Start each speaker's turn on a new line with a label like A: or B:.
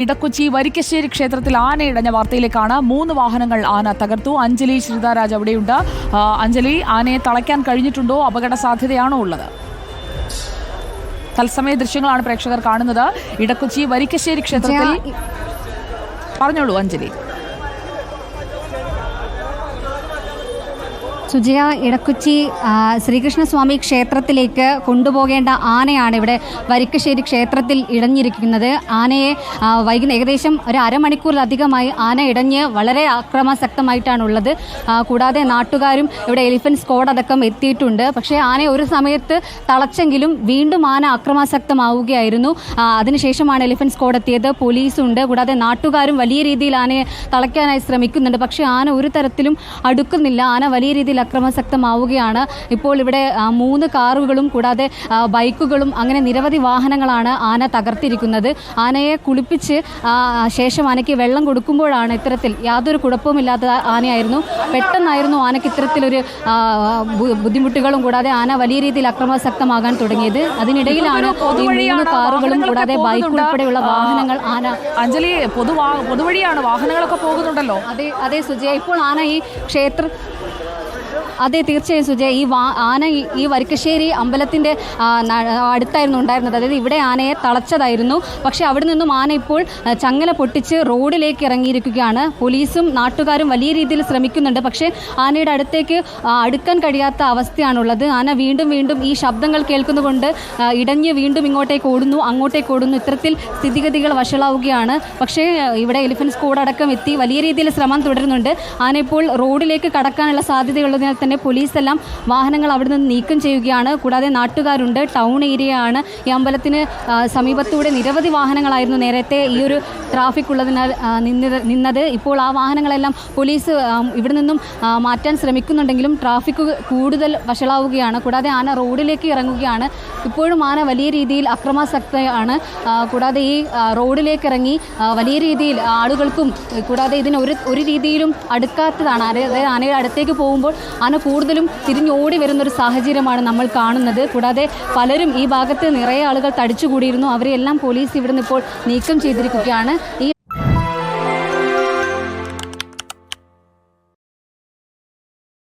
A: ഇടക്കൊച്ചി വരിക്കശ്ശേരി ക്ഷേത്രത്തിൽ ആനയിടഞ്ഞ വാർത്തയിലേക്കാണ്. 3 വാഹനങ്ങൾ ആന തകർത്തു. അഞ്ജലി ശ്രീതാരാജ് അവിടെയുണ്ട്. അഞ്ജലി, ആനയെ തളയ്ക്കാൻ കഴിഞ്ഞിട്ടുണ്ടോ? അപകട സാധ്യതയാണോ ഉള്ളത്? തത്സമയ ദൃശ്യങ്ങളാണ് പ്രേക്ഷകർ കാണുന്നത്. ഇടക്കൊച്ചി വരിക്കശ്ശേരി ക്ഷേത്രത്തിൽ. പറഞ്ഞോളൂ അഞ്ജലി.
B: സുജയ, ഇടക്കൊച്ചി ശ്രീകൃഷ്ണസ്വാമി ക്ഷേത്രത്തിലേക്ക് കൊണ്ടുപോകേണ്ട ആനയാണ് ഇവിടെ വരിക്കശ്ശേരി ക്ഷേത്രത്തിൽ ഇടഞ്ഞിരിക്കുന്നത്. ആനയെ ഏകദേശം ഒരു അരമണിക്കൂറിലധികമായി ആന ഇടഞ്ഞ് വളരെ അക്രമാസക്തമായിട്ടാണുള്ളത്. കൂടാതെ നാട്ടുകാരും ഇവിടെ എലിഫന്റ് സ്ക്വാഡ് അടക്കം എത്തിയിട്ടുണ്ട്. പക്ഷേ ആനയെ ഒരു സമയത്ത് തളച്ചെങ്കിലും വീണ്ടും ആന അക്രമാസക്തമാവുകയായിരുന്നു. അതിനുശേഷമാണ് എലിഫന്റ് സ്ക്വാഡ് എത്തിയത്. പോലീസുണ്ട്. കൂടാതെ നാട്ടുകാരും വലിയ രീതിയിൽ ആനയെ തളയ്ക്കാനായി ശ്രമിക്കുന്നുണ്ട്. പക്ഷേ ആന ഒരു തരത്തിലും അടുക്കുന്നില്ല. ആന വലിയ രീതിയിൽ അക്രമാസക്തമാവുകയാണ്. ഇപ്പോൾ ഇവിടെ 3 കാറുകളും കൂടാതെ ബൈക്കുകളും അങ്ങനെ നിരവധി വാഹനങ്ങളാണ് ആന തകർത്തിരിക്കുന്നത്. ആനയെ കുളിപ്പിച്ച് ശേഷം ആനയ്ക്ക് വെള്ളം കൊടുക്കുമ്പോഴാണ് ഇത്തരത്തിൽ യാതൊരു കുഴപ്പവുമില്ലാത്ത ആനയായിരുന്നു. പെട്ടെന്നായിരുന്നു ആനയ്ക്ക് ഇത്തരത്തിലൊരു ബുദ്ധിമുട്ടുകളും കൂടാതെ ആന വലിയ രീതിയിൽ അക്രമാസക്തമാകാൻ തുടങ്ങിയത്. അതിനിടയിലാണ് ഈ 3 കാറുകളും കൂടാതെ ബൈക്ക് ഉൾപ്പെടെയുള്ള വാഹനങ്ങൾ
A: അഞ്ജലി, പൊതുവഴിയാണ്, വാഹനങ്ങളൊക്കെ പോകുന്നുണ്ടല്ലോ.
B: അതെ സുജയ, ഇപ്പോൾ ആന ഈ അതെ, തീർച്ചയായും സുജയ, ആന ഈ വരിക്കശ്ശേരി അമ്പലത്തിൻ്റെ അടുത്തായിരുന്നു ഉണ്ടായിരുന്നത്. അതായത് ഇവിടെ ആനയെ തളച്ചതായിരുന്നു. പക്ഷേ അവിടെ നിന്നും ആന ഇപ്പോൾ ചങ്ങല പൊട്ടിച്ച് റോഡിലേക്ക് ഇറങ്ങിയിരിക്കുകയാണ്. പോലീസും നാട്ടുകാരും വലിയ രീതിയിൽ ശ്രമിക്കുന്നുണ്ട്. പക്ഷേ ആനയുടെ അടുത്തേക്ക് അടുക്കാൻ കഴിയാത്ത അവസ്ഥയാണുള്ളത്. ആന വീണ്ടും വീണ്ടും ഈ ശബ്ദങ്ങൾ കേൾക്കുന്നതുകൊണ്ട് ഇടഞ്ഞ് വീണ്ടും ഇങ്ങോട്ടേക്ക് ഓടുന്നു, അങ്ങോട്ടേക്ക് ഓടുന്നു. ഇത്തരത്തിൽ സ്ഥിതിഗതികൾ വഷളാവുകയാണ്. പക്ഷേ ഇവിടെ എലിഫന്റ് സ്ക്വാഡ് അടക്കം എത്തി വലിയ രീതിയിൽ ശ്രമം തുടരുന്നുണ്ട്. ആന ഇപ്പോൾ റോഡിലേക്ക് കടക്കാനുള്ള സാധ്യതയുള്ളതിനാൽ തന്നെ പോലീസെല്ലാം വാഹനങ്ങൾ അവിടെ നിന്ന് നീക്കം ചെയ്യുകയാണ്. കൂടാതെ നാട്ടുകാരുണ്ട്. ടൗൺ ഏരിയയാണ്. ഈ സമീപത്തൂടെ നിരവധി വാഹനങ്ങളായിരുന്നു നേരത്തെ ഈ ഒരു ട്രാഫിക് ഉള്ളതിനാൽ നിന്നത്. ഇപ്പോൾ ആ വാഹനങ്ങളെല്ലാം പോലീസ് ഇവിടെ നിന്നും മാറ്റാൻ ശ്രമിക്കുന്നുണ്ടെങ്കിലും ട്രാഫിക് കൂടുതൽ വഷളാവുകയാണ്. കൂടാതെ ആന റോഡിലേക്ക് ഇറങ്ങുകയാണ്. ഇപ്പോഴും ആന വലിയ രീതിയിൽ അക്രമാസക്തയാണ്. കൂടാതെ ഈ റോഡിലേക്ക് ഇറങ്ങി വലിയ രീതിയിൽ ആളുകൾക്കും കൂടാതെ ഇതിന് ഒരു രീതിയിലും അടുക്കാത്തതാണ്. അതായത് ആനയുടെ അടുത്തേക്ക് പോകുമ്പോൾ ആന കൂടുതലും തിരിഞ്ഞോടി വരുന്നൊരു സാഹചര്യമാണ് നമ്മൾ കാണുന്നത്. കൂടാതെ പലരും ഈ ഭാഗത്ത് നിറയെ ആളുകൾ തടിച്ചുകൂടിയിരുന്നു. അവരെല്ലാം പോലീസ് ഇവിടെ നിന്ന് ഇപ്പോൾ നീക്കം ചെയ്തിരിക്കുകയാണ്. ഈ